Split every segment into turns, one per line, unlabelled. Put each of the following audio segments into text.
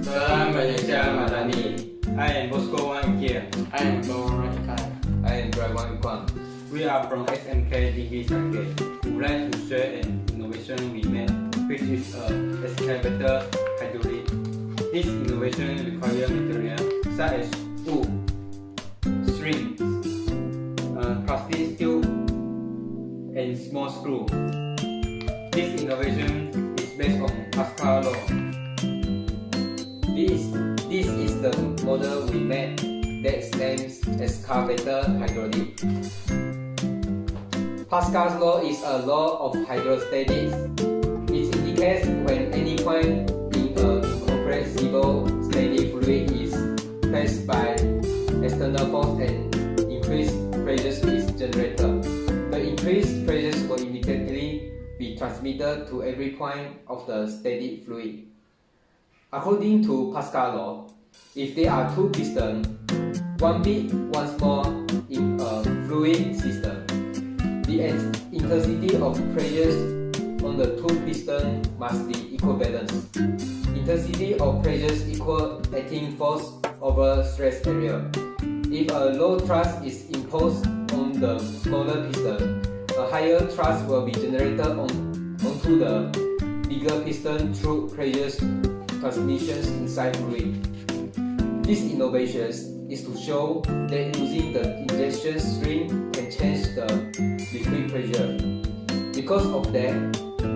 Salam Malaysia Madani.
I am Bosco Wang here.
I am Bawang Ikan.
I am Dragon Kwan.
We are from SMK Degree Sake. We would like to share an innovation we made, which is a excavator hydraulic. This innovation requires materials such as wood, string, plastic steel, and small screw. This innovation is based on Pascal law.
This is the model we made that's named Excavator hydraulic. Pascal's law is a law of hydrostatics. It indicates when any point in a incompressible steady fluid is pressed by external force and increased pressure is generated. The increased pressure will immediately be transmitted to every point of the steady fluid. According to Pascal law, if there are two pistons, one big, one small, in a fluid system, the intensity of pressures on the two pistons must be equivalent. Intensity of pressures equal acting force over stress area. If a low thrust is imposed on the smaller piston, a higher thrust will be generated onto the bigger piston through pressure transmissions inside fluid. This innovation is to show that using the injection string can change the liquid pressure. Because of that,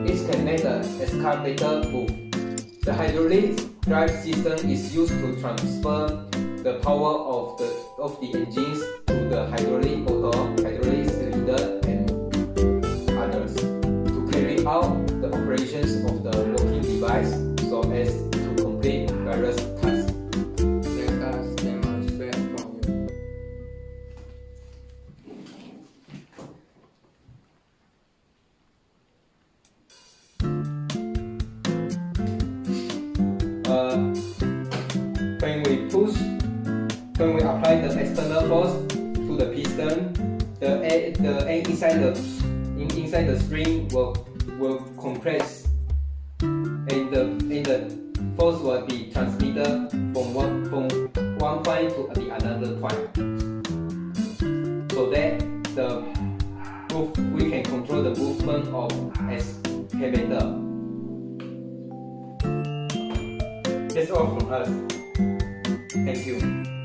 it can make the excavator move. The hydraulic drive system is used to transfer the power of the engines to the hydraulic motor, hydraulic cylinder, and others to carry out the operations of the working device so as to complete various tasks.
Let us demonstrate from you.
When we apply the external force to the piston, the air inside the spring will compress, and the force will be transmitted from one point to the another point, so that we can control the movement of excavator. That's all from us. Thank you.